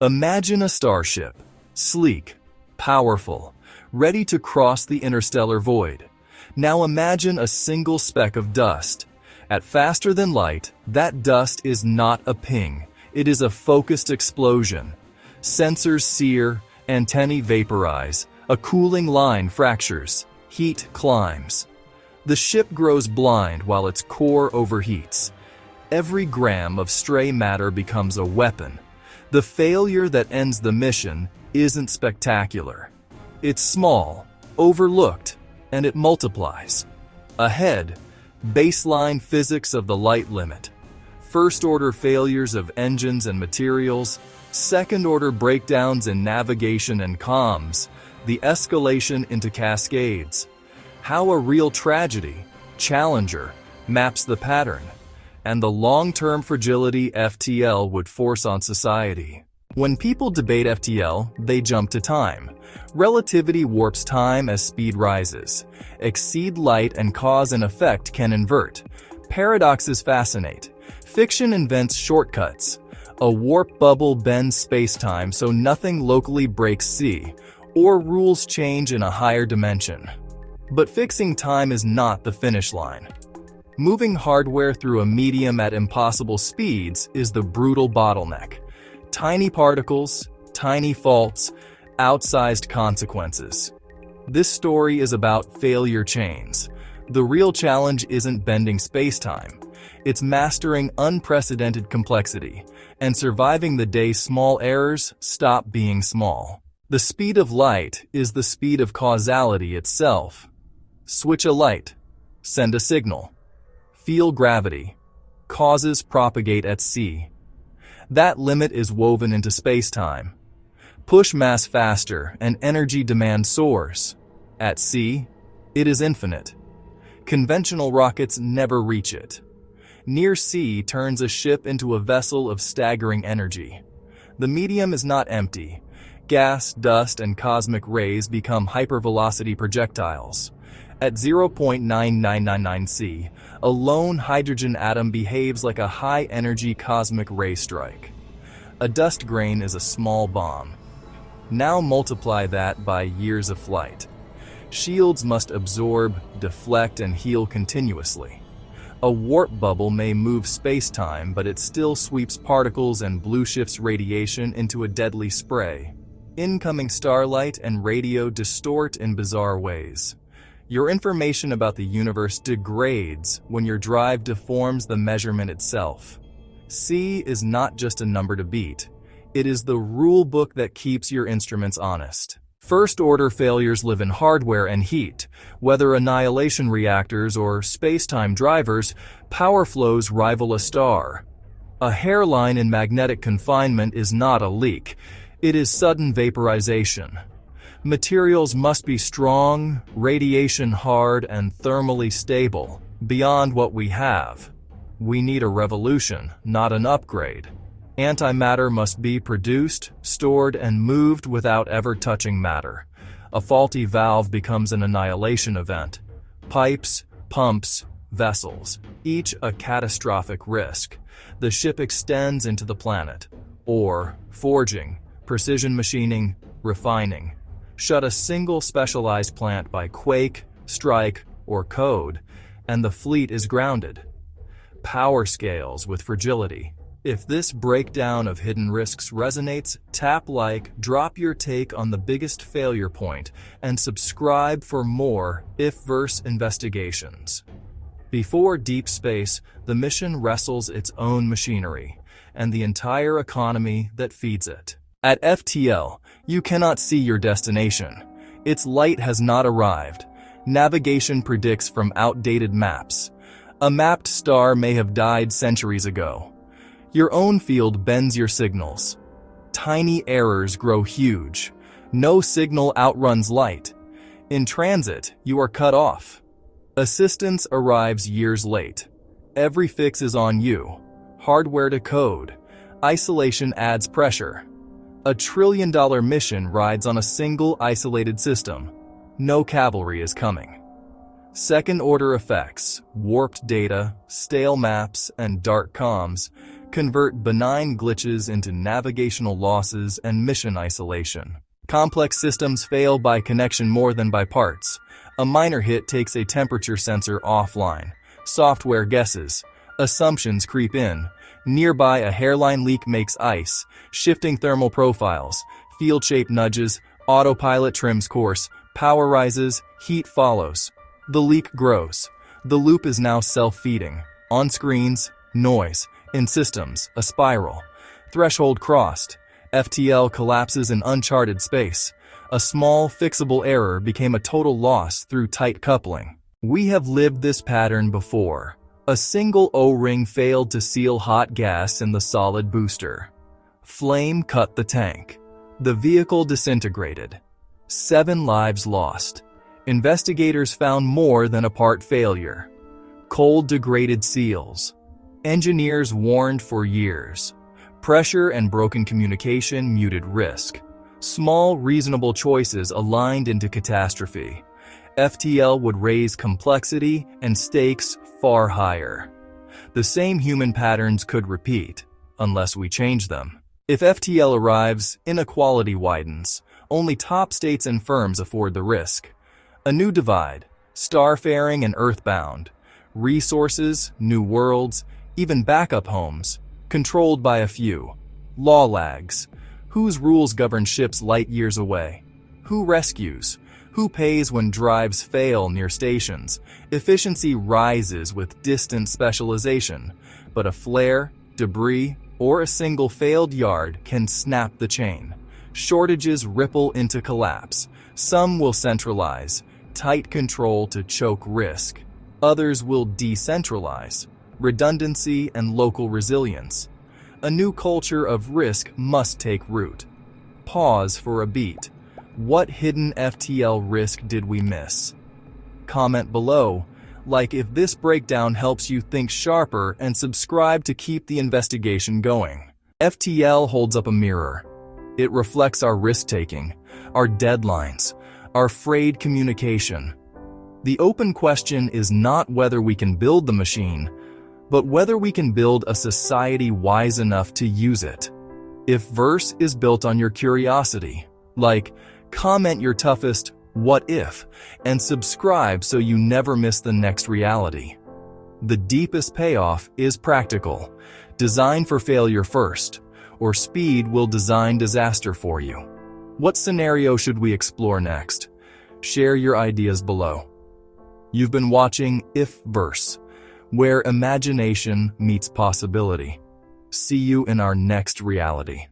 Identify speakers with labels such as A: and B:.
A: Imagine a starship, sleek, powerful, ready to cross the interstellar void. Now imagine a single speck of dust. At faster than light, that dust is not a ping. It is a focused explosion. Sensors sear, antennae vaporize, a cooling line fractures, heat climbs. The ship grows blind while its core overheats. Every gram of stray matter becomes a weapon. The failure that ends the mission isn't spectacular. It's small, overlooked, and it multiplies. Ahead, baseline physics of the light limit. First-order failures of engines and materials, second-order breakdowns in navigation and comms, the escalation into cascades. How a real tragedy, Challenger, maps the pattern, and the long-term fragility FTL would force on society. When people debate FTL, they jump to time. Relativity warps time as speed rises. Exceed light and cause and effect can invert. Paradoxes fascinate. Fiction invents shortcuts. A warp bubble bends spacetime so nothing locally breaks C, or rules change in a higher dimension. But fixing time is not the finish line. Moving hardware through a medium at impossible speeds is the brutal bottleneck. Tiny particles, tiny faults, outsized consequences. This story is about failure chains. The real challenge isn't bending spacetime. It's mastering unprecedented complexity and surviving the day small errors stop being small. The speed of light is the speed of causality itself. Switch a light. Send a signal. Feel gravity. Causes propagate at c. That limit is woven into spacetime. Push mass faster and energy demand soars. At c, it is infinite. Conventional rockets never reach it. Near C turns a ship into a vessel of staggering energy. The medium is not empty. Gas, dust, and cosmic rays become hypervelocity projectiles. At 0.9999 C, a lone hydrogen atom behaves like a high-energy cosmic ray strike. A dust grain is a small bomb. Now multiply that by years of flight. Shields must absorb, deflect, and heal continuously. A warp bubble may move spacetime, but it still sweeps particles and blue shifts radiation into a deadly spray. Incoming starlight and radio distort in bizarre ways. Your information about the universe degrades when your drive deforms the measurement itself. C is not just a number to beat. It is the rule book that keeps your instruments honest. First-order failures live in hardware and heat. Whether annihilation reactors or space-time drivers, power flows rival a star. A hairline in magnetic confinement is not a leak. It is sudden vaporization. Materials must be strong, radiation hard, and thermally stable, beyond what we have. We need a revolution, not an upgrade. Antimatter must be produced, stored, and moved without ever touching matter. A faulty valve becomes an annihilation event. Pipes, pumps, vessels, each a catastrophic risk. The ship extends into the planet. Ore, forging, precision machining, refining. Shut a single specialized plant by quake, strike, or code, and the fleet is grounded. Power scales with fragility. If this breakdown of hidden risks resonates, tap like, drop your take on the biggest failure point, and subscribe for more IfVerse investigations. Before deep space, the mission wrestles its own machinery and the entire economy that feeds it. At FTL, you cannot see your destination. Its light has not arrived. Navigation predicts from outdated maps. A mapped star may have died centuries ago. Your own field bends your signals. Tiny errors grow huge. No signal outruns light. In transit, you are cut off. Assistance arrives years late. Every fix is on you. Hardware to code. Isolation adds pressure. A trillion-dollar mission rides on a single isolated system. No cavalry is coming. Second-order effects, warped data, stale maps, and dark comms convert benign glitches into navigational losses and mission isolation. Complex systems fail by connection more than by parts. A minor hit takes a temperature sensor offline. Software guesses. Assumptions creep in. Nearby, a hairline leak makes ice, shifting thermal profiles. Field shape nudges. Autopilot trims course. Power rises. Heat follows. The leak grows. The loop is now self-feeding. On screens, noise. In systems, a spiral. Threshold crossed. FTL collapses in uncharted space. A small, fixable error became a total loss through tight coupling. We have lived this pattern before. A single O-ring failed to seal hot gas in the solid booster. Flame cut the tank. The vehicle disintegrated. 7 lives lost. Investigators found more than a part failure. Cold degraded seals. Engineers warned for years. Pressure and broken communication muted risk. Small, reasonable choices aligned into catastrophe. FTL would raise complexity and stakes far higher. The same human patterns could repeat, unless we change them. If FTL arrives, inequality widens. Only top states and firms afford the risk. A new divide, starfaring and earthbound. Resources, new worlds, even backup homes, controlled by a few. Law lags. Whose rules govern ships light years away? Who rescues? Who pays when drives fail near stations? Efficiency rises with distant specialization, but a flare, debris, or a single failed yard can snap the chain. Shortages ripple into collapse. Some will centralize, tight control to choke risk. Others will decentralize, redundancy and local resilience. A new culture of risk must take root. Pause for a beat. What hidden FTL risk did we miss? Comment below, like if this breakdown helps you think sharper, and subscribe to keep the investigation going. FTL holds up a mirror. It reflects our risk-taking, our deadlines, our frayed communication. The open question is not whether we can build the machine, but whether we can build a society wise enough to use it. IfVerse is built on your curiosity. Like, comment your toughest "what if" and subscribe so you never miss the next reality. The deepest payoff is practical. Design for failure first, or speed will design disaster for you. What scenario should we explore next? Share your ideas below. You've been watching IfVerse, where imagination meets possibility. See you in our next reality.